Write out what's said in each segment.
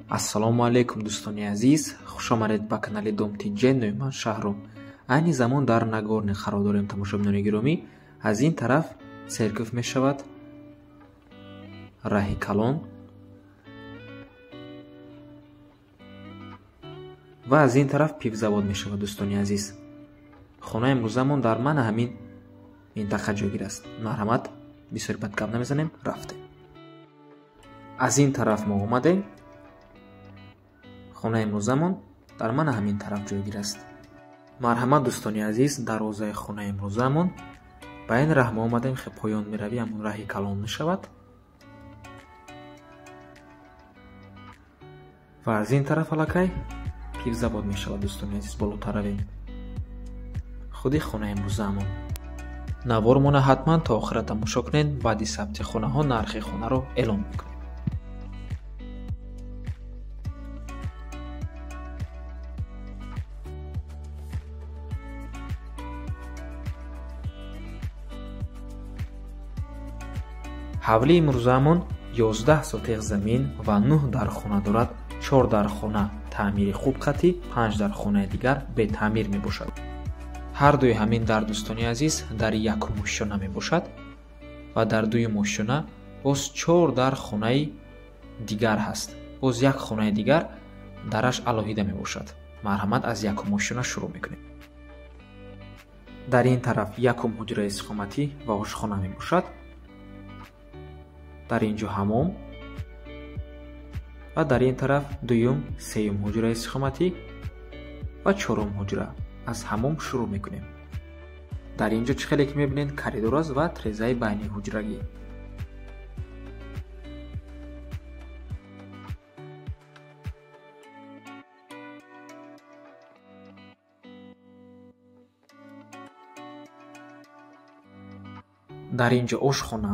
ассалому алайкум дӯстони азиз, хушомадед ба канали Домтиҷеннои ман Шаҳром. Айни замон дар Нагорни Қарордорем тамошобинони гиромӣ, аз ин тараф церкв мешавад, раҳи калон ва аз ин тараф пивзавод мешавад. Дӯстони азиз, хонаи имрӯзамон дар ман ҳамин минтақа ҷойгир аст. Марҳамат, бисёр бад гап намезанем, рафтем. аз ин тараф мо омадем. хонаи имрӯзамон дар ман ҳамин тараф ҷойгир аст. Марҳамат дӯстони азиз, дарвозаи хонаи имрӯзамон ба ин раҳ мо омадем. хе поён меравӣ, ҳамон раҳи калон мешавад ва аз ин тараф аллакай пивзавод мешавад. дӯстони азиз, болотар равем. худи хонаи имрӯзамон. навормона ҳатман то охира тамошо кунед. баъди сабти хонаҳо нархи хонаро эълон мекунем. ҳавли имрӯзамон 11 сотиқ замин ва 9 дар хона дорад. 4 дар хона таъмири хуб қатӣ, 5 дар хонаи дигар бетаъмир мебошад. ҳардуи ҳамин дар дӯстони азиз дар якум ошёна мебошад ва дар дуюм ошёна боз 4 дар хонаи дигар ҳаст. боз як хонаи дигар дараш алоҳида мебошад. марҳамат, аз якум ошёна шурӯъ мекунем. дар ин тараф якум ҳуҷраи истиқоматӣ ва ошхона мебошад. дар инҷо ҳамом ва дар ин тараф дуюм, сеюм ҳуҷраи истиқоматӣ ва чорум ҳуҷра. аз ҳамом шурӯъ мекунем. дар инҷо чӣ хеле ки мебинед коридор аст ва трезаи байни ҳуҷрагӣ. дар инҷо ошхона,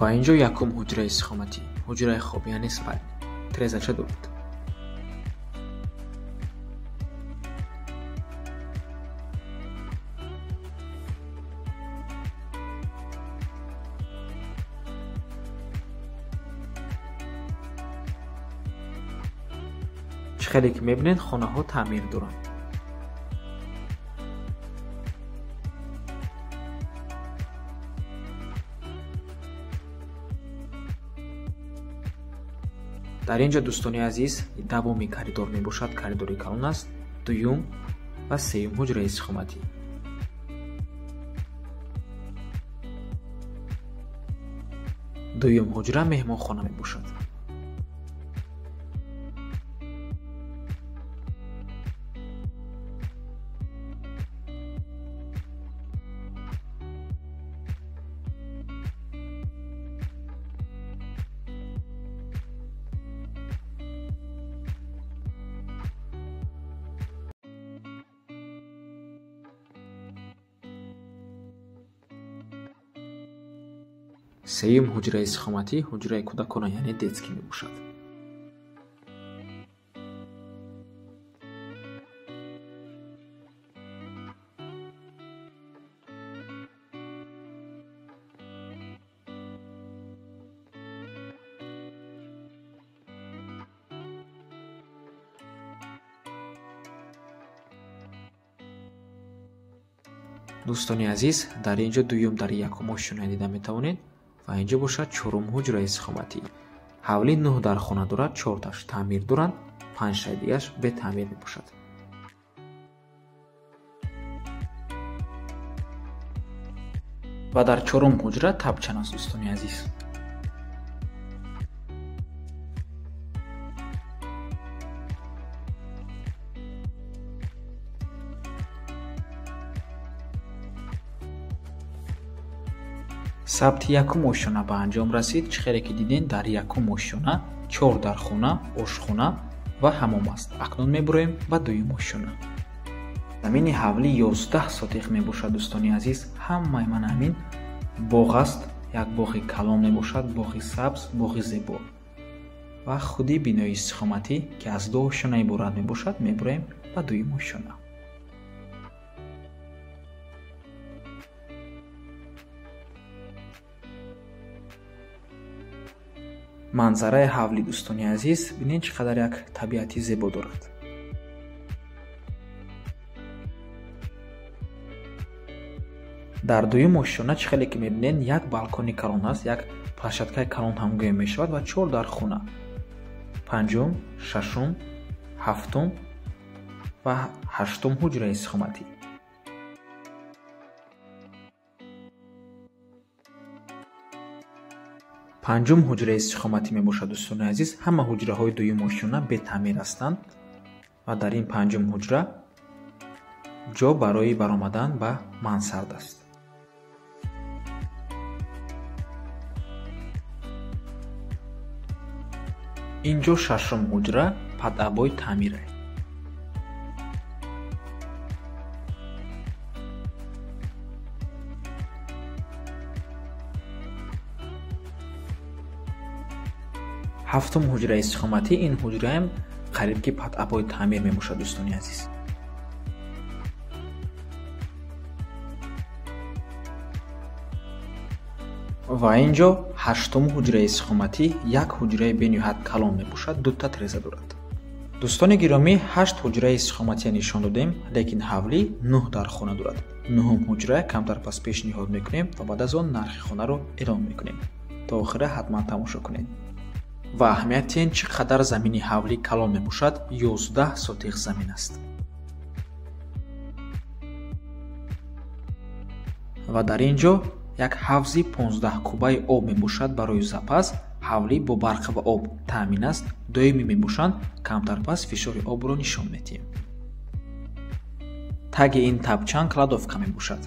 ва инҷо якум ҳуҷраи истиқоматӣ, ҳуҷраи хоб, яъне спальня. трезача дорад. чӣ хеле ки мебинед хонаҳо таъмир доранд. дар инҷо дӯстони азиз давоми коридор мебошад. коридори калон аст. дуюм ва сеюм ҳуҷраи истиқоматӣ. дуюм ҳуҷра меҳмонхона мебошад. сеюм ҳуҷраи истиқоматӣ, ҳуҷраи кӯдакона, яъне детский мебошад. дӯстони азиз, дар инҷо дуюм дар якум ошёна дида метавонед ва инҷо бошад чорум ҳуҷраи истиқоматӣ. ҳавли 9 дар хона дорад. 4таш таъмир доранд, 5таи дигаш бетаъмир мебошад. ва дар чорум ҳуҷра табчан аст. дӯстони азиз, сабти якум ошёна ба анҷом расид. чӣ хеле ки дидем дар якум ошёна 4 дар хона, ошхона ва ҳамом аст. акнун мебуроем ба дуюм ошёна. замини ҳавли 11 сотиқ мебошад. дӯстони азиз, ҳамаи ман ҳамин боғ аст. як боғи калон мебошад, боғи сабз, боғи зебо. ва худи бинои истиқоматӣ ки аз ду ошона иборат мебошад мебурем ба дуюм ошона. манзараи ҳавли дӯстони азиз бинед чӣ қадар як табиати зебо дорад. дар дуюм ошона чӣ хеле ки мебинед як балкони калон аст, як площадкаи калон ҳам гӯё мешавад ва 4 дар хона. панҷум, шашум, ҳафтум ва ҳаштум ҳуҷраи истиқоматӣ. панҷум ҳуҷраи истиқоматӣ мебошад дӯстони азиз. ҳама ҳуҷраҳои дуюм ошона бетаъмир ҳастанд ва дар ин панҷум ҳуҷра ҷо барои баромадан ба мансард аст. ин ҷо шашум ҳуҷра падъабои таъмирае. ҳафтум ҳуҷраи истиқоматӣ ин ҳуҷраам қариб ки падъабои таъмир мебошад дӯстони азиз. ва ин ҷо ҳаштум ҳуҷраи истиқоматӣ як ҳуҷраи бениҳоят калон мебошад, дута тиреза дорад. дӯстони гиромӣ 8 ҳуҷраи истиқоматия нишон додем, лекин ҳавлӣ 9 дар хона дорад. нуҳум ҳуҷра камтар пас пешниҳод мекунем ва баъд аз он нархи хонаро эълон мекунем. то охира ҳатман тамошо кунед. ва аҳамияти ин чӣ қадар замини ҳавлӣ калон мебошад 11 сотиқ замин аст. ва дар ин ҷо як ҳавзи 15 кубаи об мебошад барои запас. ҳавлӣ бо барқ ва об таъмин аст, доимӣ мебошанд, камтар пас фишори обро нишон медиҳем. таги ин табчан кладовка мебошад.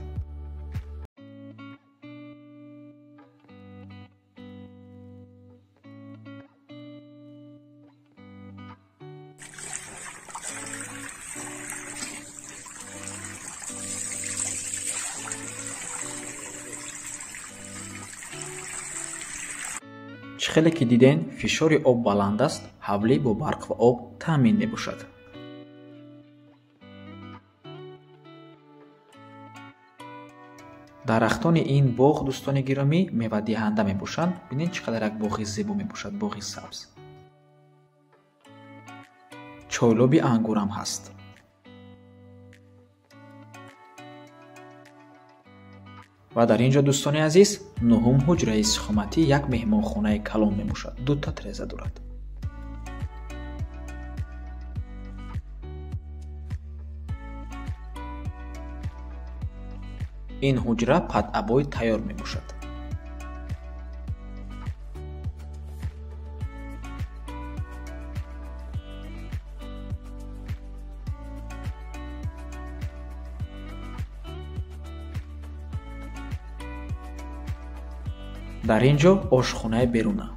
чӣ хеле ки диден фишори об баланд аст, ҳавлӣ бо барқ ва об таъмин мебошад. дарахтони ин боғ дӯстони гиромӣ мевадиҳанда мебошанд. бинед чӣ қадар як боғи зебо мебошад, боғи сабз. чойлоби ангурам ҳаст. ва дар ин ҷо дӯстони азиз нуҳум ҳуҷраи истиқоматӣ як меҳмонхонаи калон мебошад, дута тиреза дорад. ин ҳуҷра падъабои тайёр мебошад. дар ин ҷо ошхонаи беруна.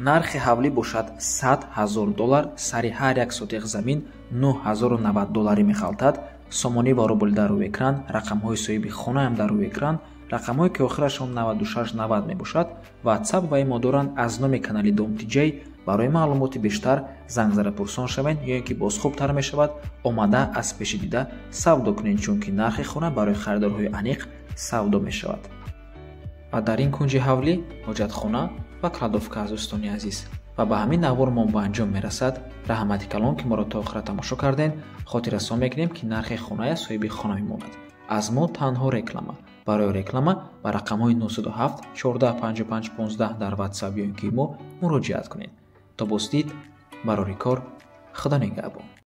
нархи ҳавлӣ бошад $100,000, сари ҳар як сотиқ замин $9,090 мехалтад. сомонӣ ва рубл дар рӯи экран, рақамҳои соҳиби хонаам дар рӯи экран, рақамҳое ки охирашон 9690 мебошад. WhatsApp ва имо доранд аз номи канали Dom.tj. барои маълумоти бештар зангзара пурсон шавед ё ин ки боз хубтар мешавад омада аз пеши дида савдо кунед, чунки нархи хона барои харидорҳои аниқ савдо мешавад. ва дар ин кунҷи ҳавлӣ ҳоҷатхона ва кладовка аст дӯстони азиз. ва ба ҳамин навор мо ба анҷом мерасад. раҳмати калон ки моро то охира тамошо кардем. хотиррасон мекунем ки нархи хоная соҳиби хона мемонад. аз мо танҳо реклама. барои реклама ба рақамҳои 907 1455 15 дар WhatsApp ё ин ки мо муроҷиат кунед. то боздид барори кор. худо нигаҳбон.